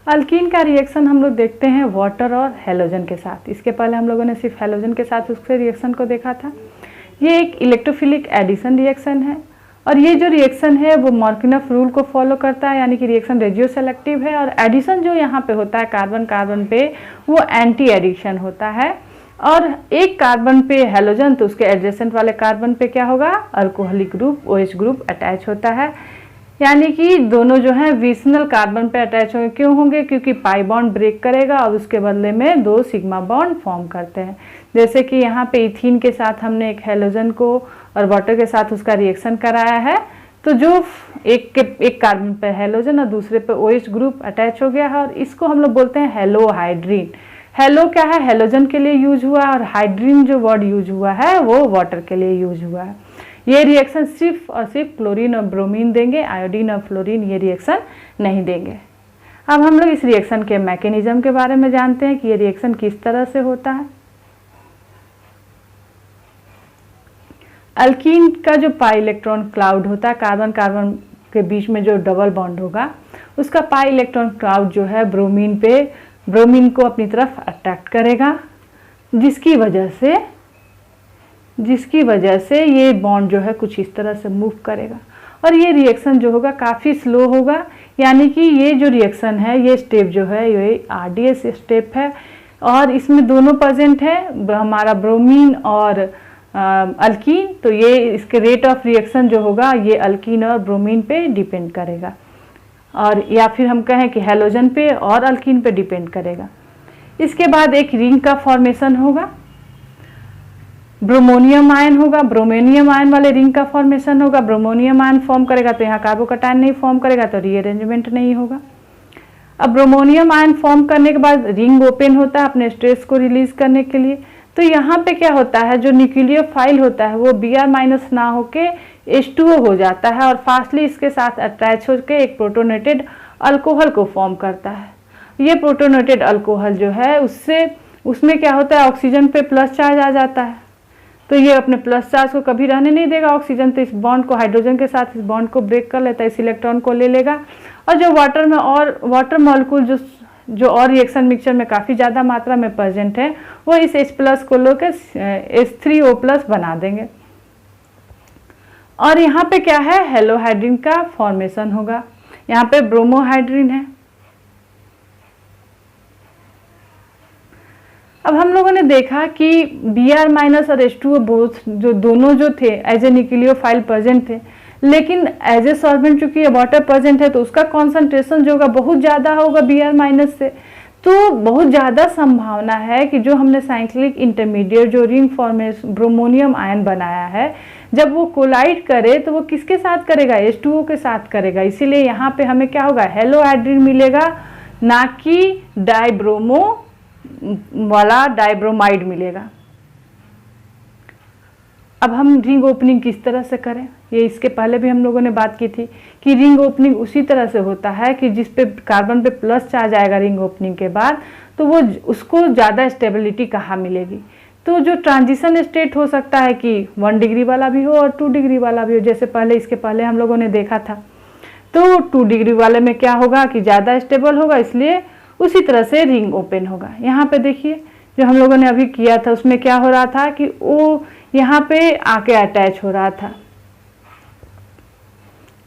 Alkyne का reaction हम लोग देखते हैं वाटर और हैलोजन के साथ। इसके पहले हम लोगों ने सिर्फ हैलोजन के साथ उसके रिएक्शन को देखा था। ये एक इलेक्ट्रोफिलिक एडिशन रिएक्शन है और ये जो रिएक्शन है वो मार्किनफ रूल को फॉलो करता है, यानी कि रिएक्शन रेडियो सेलेक्टिव है। और एडिशन जो यहाँ पे होता है कार्बन कार्बन पे, वो एंटी एडिशन होता है। और एक कार्बन पे हैलोजन तो उसके एडजेसेंट वाले कार्बन पे क्या होगा, alcoholic group OH group attach होता है, यानी कि दोनों जो है विशनल कार्बन पे अटैच होंगे। क्यों होंगे, क्योंकि पाई बॉन्ड ब्रेक करेगा और उसके बदले में 2 सिग्मा बॉन्ड फॉर्म करते हैं। जैसे कि यहाँ पे इथीन के साथ हमने एक हैलोजन को और वाटर के साथ उसका रिएक्शन कराया है, तो जो एक कार्बन पे हैलोजन और दूसरे पे OH ग्रुप अटैच हो गया है और इसको हम लोग बोलते हैं हेलोहाइड्रीन। हेलो क्या है, हैलोजन के लिए यूज हुआ है और हाइड्रीन जो वर्ड यूज हुआ है वो वाटर के लिए यूज हुआ है। ये रिएक्शन सिर्फ और सिर्फ क्लोरीन और ब्रोमीन देंगे, आयोडीन और फ्लोरीन ये रिएक्शन नहीं देंगे। अब हम लोग इस रिएक्शन के मैकेनिज्म के बारे में जानते हैं कि ये रिएक्शन किस तरह से होता है। अल्कीन का जो पाई इलेक्ट्रॉन क्लाउड होता है, कार्बन कार्बन के बीच में जो डबल बॉन्ड होगा, उसका पाई इलेक्ट्रॉन क्लाउड जो है ब्रोमीन को अपनी तरफ अट्रैक्ट करेगा, जिसकी वजह से ये बॉन्ड जो है कुछ इस तरह से मूव करेगा और ये रिएक्शन जो होगा काफ़ी स्लो होगा। यानी कि ये जो रिएक्शन है, ये स्टेप जो है ये RDS स्टेप है और इसमें दोनों प्रेजेंट है, हमारा ब्रोमीन और अल्कीन। तो ये इसके रेट ऑफ रिएक्शन जो होगा ये अल्कीन और ब्रोमीन पे डिपेंड करेगा, और या फिर हम कहें कि हैलोजन पे और अल्कीन पे डिपेंड करेगा। इसके बाद एक रिंग का फॉर्मेशन होगा, ब्रोमोनियम आयन होगा, ब्रोमोनियम आयन वाले रिंग का फॉर्मेशन होगा। ब्रोमोनियम आयन फॉर्म करेगा तो यहाँ कार्बोकैटायन नहीं फॉर्म करेगा, तो रीअरेंजमेंट नहीं होगा। अब ब्रोमोनियम आयन फॉर्म करने के बाद रिंग ओपन होता है अपने स्ट्रेस को रिलीज करने के लिए। तो यहाँ पे क्या होता है, जो न्यूक्लियोफाइल होता है वो Br- ना होके H2O हो जाता है और फास्टली इसके साथ अटैच होकर एक प्रोटोनेटेड अल्कोहल को फॉर्म करता है। ये प्रोटोनेटेड अल्कोहल जो है उसमें क्या होता है, ऑक्सीजन पे प्लस चार्ज आ जाता है, तो ये अपने प्लस चार्ज को कभी रहने नहीं देगा ऑक्सीजन, तो इस बॉन्ड को हाइड्रोजन के साथ इस बॉन्ड को ब्रेक कर लेता है, इस इलेक्ट्रॉन को ले लेगा। और जो वाटर में और वाटर मॉलिक्यूल जो और रिएक्शन मिक्सचर में काफ़ी ज़्यादा मात्रा में प्रेजेंट है, वो इस H+ को लेकर H3O+ बना देंगे। और यहाँ पे क्या है, हेलोहाइड्रीन का फॉर्मेशन होगा। यहाँ पे ब्रोमोहाइड्रीन है। अब हम लोगों ने देखा कि Br- और H2O बोथ जो दोनों जो थे एज ए न्यूक्लियोफाइल प्रेजेंट थे, लेकिन एज ए सॉल्वेंट चूंकि वाटर प्रेजेंट है तो उसका कॉन्सेंट्रेशन जो होगा बहुत ज़्यादा होगा Br- से। तो बहुत ज़्यादा संभावना है कि जो हमने साइक्लिक इंटरमीडिएट जो रिंग फॉर्मेशन ब्रोमोनियम आयन बनाया है, जब वो कोलाइड करे तो वो किसके साथ करेगा, H2O के साथ करेगा। इसीलिए यहाँ पे हमें क्या होगा, हेलोहाइड्रीन मिलेगा, ना कि डाइब्रोमो वाला डाइब्रोमाइड मिलेगा। अब हम रिंग ओपनिंग किस तरह से करें, ये इसके पहले भी हम लोगों ने बात की थी कि रिंग ओपनिंग उसी तरह से होता है कि जिस पे कार्बन पे प्लस चार्ज आएगा रिंग ओपनिंग के बाद, तो वो उसको ज़्यादा स्टेबिलिटी कहाँ मिलेगी। तो जो ट्रांजिशन स्टेट हो सकता है कि 1 डिग्री वाला भी हो और 2 डिग्री वाला भी हो, जैसे इसके पहले हम लोगों ने देखा था। तो 2 डिग्री वाले में क्या होगा कि ज़्यादा स्टेबल होगा, इसलिए उसी तरह से रिंग ओपन होगा। यहाँ पे देखिए जो हम लोगों ने अभी किया था उसमें क्या हो रहा था कि वो यहाँ पे आके अटैच हो रहा था,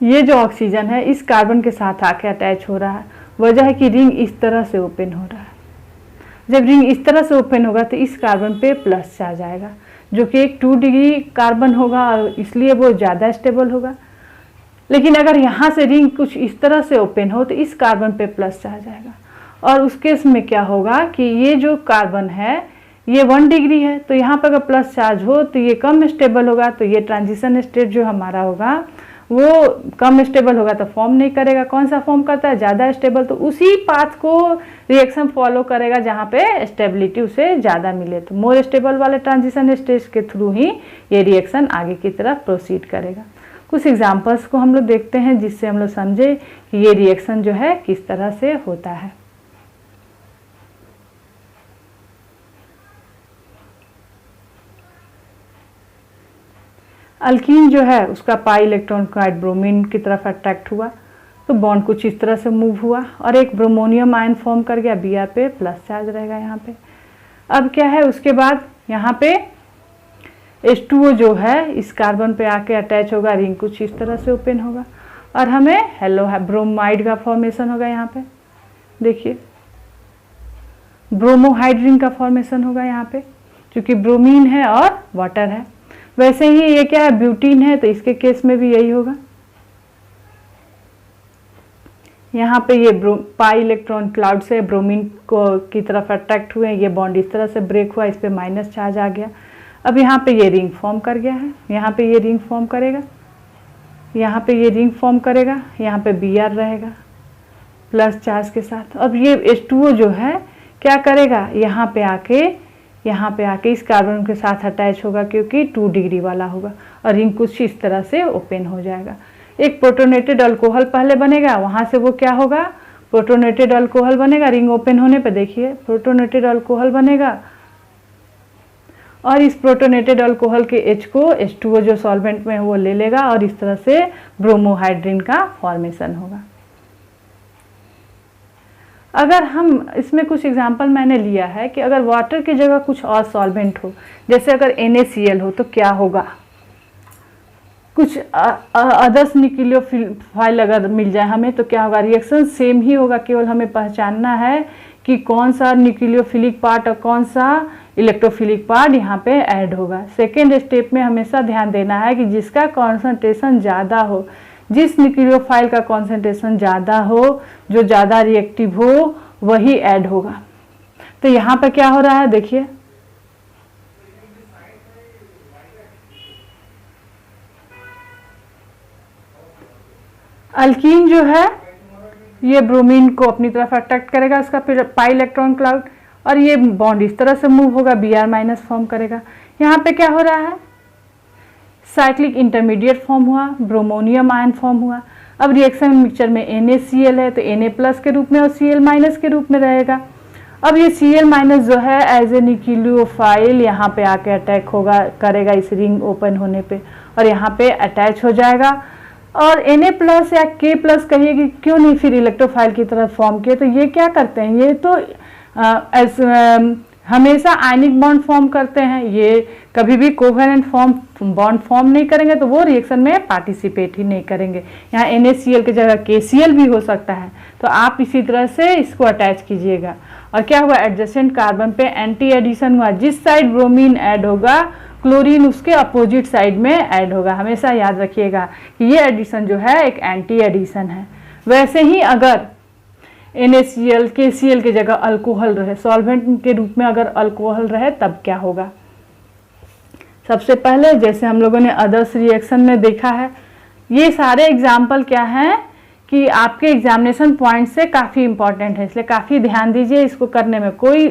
ये जो ऑक्सीजन है इस कार्बन के साथ आके अटैच हो रहा है। वजह है कि रिंग इस तरह से ओपन हो रहा है। जब रिंग इस तरह से ओपन होगा तो इस कार्बन पे प्लस चार्ज आएगा, जो कि एक 2 डिग्री कार्बन होगा और इसलिए वो ज़्यादा स्टेबल होगा। लेकिन अगर यहाँ से रिंग कुछ इस तरह से ओपन हो तो इस कार्बन पे प्लस चार्ज आएगा, और उस केस में क्या होगा कि ये जो कार्बन है ये 1 डिग्री है, तो यहाँ पर अगर प्लस चार्ज हो तो ये कम स्टेबल होगा, तो ये ट्रांजिशन स्टेट जो हमारा होगा वो कम स्टेबल होगा, तो फॉर्म नहीं करेगा। कौन सा फॉर्म करता है, ज़्यादा स्टेबल, तो उसी पाथ को रिएक्शन फॉलो करेगा जहाँ पे स्टेबिलिटी उसे ज़्यादा मिले। तो मोर स्टेबल वाले ट्रांजिशन स्टेज के थ्रू ही ये रिएक्शन आगे की तरफ प्रोसीड करेगा। कुछ एग्जाम्पल्स को हम लोग देखते हैं जिससे हम लोग समझे कि ये रिएक्शन जो है किस तरह से होता है। अल्कीन जो है उसका पाई इलेक्ट्रॉन कार्ड ब्रोमीन की तरफ अट्रैक्ट हुआ, तो बॉन्ड कुछ इस तरह से मूव हुआ और एक ब्रोमोनियम आयन फॉर्म कर गया, Br पे प्लस चार्ज रहेगा यहाँ पे। अब क्या है, उसके बाद यहाँ पे H2O जो है इस कार्बन पे आके अटैच होगा, रिंग कुछ इस तरह से ओपन होगा और हमें हेलो ब्रोमाइड का फॉर्मेशन होगा। यहाँ पे देखिए ब्रोमोहाइड रिंग का फॉर्मेशन होगा यहाँ पे, क्योंकि ब्रोमीन है और वाटर है। वैसे ही ये क्या है, ब्यूटीन है, तो इसके केस में भी यही होगा। यहाँ पे ये पाई इलेक्ट्रॉन क्लाउड से ब्रोमीन को की तरफ अट्रैक्ट हुए, ये बॉन्ड इस तरह से ब्रेक हुआ, इस पे माइनस चार्ज आ गया। अब यहाँ पे ये रिंग फॉर्म कर गया है, यहाँ पे ये रिंग फॉर्म करेगा, यहाँ पे ये रिंग फॉर्म करेगा, यहाँ पे Br रहेगा प्लस चार्ज के साथ। अब ये H2O जो है क्या करेगा, यहाँ पे आके इस कार्बन के साथ अटैच होगा, क्योंकि 2 डिग्री वाला होगा और रिंग कुछ इस तरह से ओपन हो जाएगा। एक प्रोटोनेटेड अल्कोहल पहले बनेगा, वहाँ से वो क्या होगा, प्रोटोनेटेड अल्कोहल बनेगा। रिंग ओपन होने पे देखिए प्रोटोनेटेड अल्कोहल बनेगा और इस प्रोटोनेटेड अल्कोहल के H को H2O जो सॉल्वेंट में है वो ले लेगा और इस तरह से ब्रोमोहाइड्रिन का फॉर्मेशन होगा। अगर हम इसमें कुछ एग्जांपल मैंने लिया है कि अगर वाटर की जगह कुछ और सॉल्वेंट हो, जैसे अगर NaCl हो तो क्या होगा, कुछ अदर्स न्यूक्लियोफाइल अगर मिल जाए हमें तो क्या होगा, रिएक्शन सेम ही होगा, केवल हमें पहचानना है कि कौन सा न्यूक्लियोफिलिक पार्ट और कौन सा इलेक्ट्रोफिलिक पार्ट यहाँ पे ऐड होगा। सेकेंड स्टेप में हमेशा ध्यान देना है कि जिसका कॉन्सेंट्रेशन ज़्यादा हो, जिस न्यूक्लियोफाइल का कॉन्सेंट्रेशन ज़्यादा हो, जो ज़्यादा रिएक्टिव हो, वही ऐड होगा। तो यहाँ पे क्या हो रहा है देखिए, अल्कीन जो है ये ब्रोमीन को अपनी तरफ अट्रैक्ट करेगा, इसका फिर पाई इलेक्ट्रॉन क्लाउड, और ये बॉन्ड इस तरह से मूव होगा, Br माइनस फॉर्म करेगा। यहाँ पे क्या हो रहा है, साइक्लिक इंटरमीडिएट फॉर्म हुआ, ब्रोमोनियम आयन फॉर्म हुआ। अब रिएक्शन मिक्सचर में NaCl है तो Na प्लस के रूप में और Cl माइनस के रूप में रहेगा। अब ये Cl माइनस जो है एज ए न्यूक्लियोफाइल यहाँ पे आके अटैक होगा, करेगा इस रिंग ओपन होने पे और यहाँ पे अटैच हो जाएगा। और Na प्लस या K प्लस कहिए कि क्यों नहीं फिर इलेक्ट्रोफाइल की तरह फॉर्म किए, तो ये क्या करते हैं, ये तो हमेशा आयनिक बॉन्ड फॉर्म करते हैं, ये कभी भी कोवेलेंट बॉन्ड फॉर्म नहीं करेंगे, तो वो रिएक्शन में पार्टिसिपेट ही नहीं करेंगे। यहाँ NaCl की जगह KCl भी हो सकता है, तो आप इसी तरह से इसको अटैच कीजिएगा। और क्या हुआ, एडजेसेंट कार्बन पे एंटी एडिशन हुआ, जिस साइड ब्रोमीन ऐड होगा क्लोरीन उसके अपोजिट साइड में ऐड होगा। हमेशा याद रखिएगा कि ये एडिशन जो है एक एंटी एडिशन है। वैसे ही अगर NaCl KCl की जगह अल्कोहल रहे, सॉल्वेंट के रूप में अगर अल्कोहल रहे, तब क्या होगा। सबसे पहले जैसे हम लोगों ने अदर्स रिएक्शन में देखा है, ये सारे एग्जाम्पल क्या हैं कि आपके एग्जामिनेशन पॉइंट से काफ़ी इंपॉर्टेंट है, इसलिए काफ़ी ध्यान दीजिए इसको करने में। कोई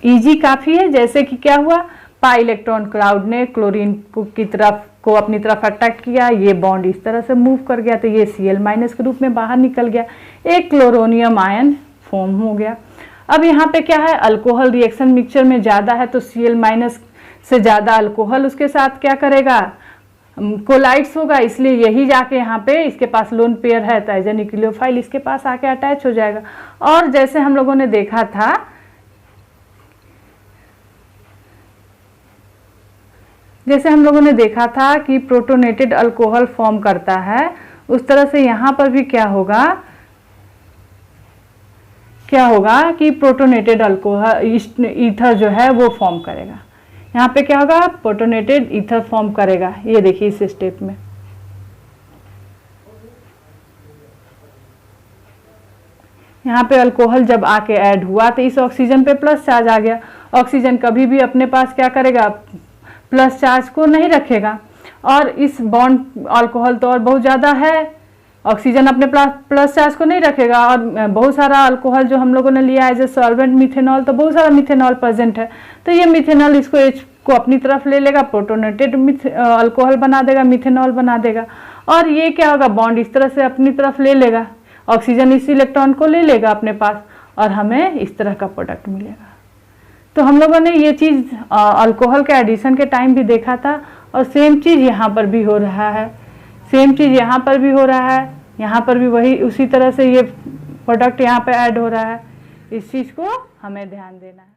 इजी काफ़ी है, जैसे कि क्या हुआ, पाई इलेक्ट्रॉन क्लाउड ने क्लोरीन को अपनी तरफ अट्रैक्ट किया, ये बॉन्ड इस तरह से मूव कर गया, तो ये Cl माइनस के रूप में बाहर निकल गया, एक क्लोरोनियम आयन फॉर्म हो गया। अब यहाँ पे क्या है, अल्कोहल रिएक्शन मिक्सचर में ज़्यादा है तो Cl माइनस से ज़्यादा अल्कोहल उसके साथ क्या करेगा, कोलाइड्स होगा, इसलिए यही जाके यहाँ पे इसके पास लोन पेयर है तो एज ए न्यूक्लियोफाइल इसके पास आके अटैच हो जाएगा। और जैसे हम लोगों ने देखा था कि प्रोटोनेटेड अल्कोहल फॉर्म करता है, उस तरह से यहाँ पर भी क्या होगा कि प्रोटोनेटेड अल्कोहल ईथर जो है वो फॉर्म करेगा। यहाँ पे क्या होगा, प्रोटोनेटेड ईथर फॉर्म करेगा, ये देखिए इस स्टेप में। यहाँ पे अल्कोहल जब आके ऐड हुआ तो इस ऑक्सीजन पे प्लस चार्ज आ गया। ऑक्सीजन कभी भी अपने पास क्या करेगा, प्लस चार्ज को नहीं रखेगा, और इस बॉन्ड अल्कोहल तो और बहुत ज़्यादा है, ऑक्सीजन अपने प्लस चार्ज को नहीं रखेगा। और बहुत सारा अल्कोहल जो हम लोगों ने लिया एज ए सॉल्वेंट मिथेनॉल, तो बहुत सारा मिथेनॉल प्रेजेंट है, तो ये मिथेनॉल इसको H को अपनी तरफ ले लेगा, प्रोटोनेटेड अल्कोहल बना देगा, मिथेनॉल बना देगा। और ये क्या होगा, बॉन्ड इस तरह से अपनी तरफ ले लेगा, ऑक्सीजन इस इलेक्ट्रॉन को ले लेगा अपने पास और हमें इस तरह का प्रोडक्ट मिलेगा। तो हम लोगों ने ये चीज़ अल्कोहल के एडिशन के टाइम भी देखा था, और सेम चीज़ यहाँ पर भी हो रहा है, यहाँ पर भी वही उसी तरह से ये प्रोडक्ट यहाँ पे ऐड हो रहा है, इस चीज़ को हमें ध्यान देना है।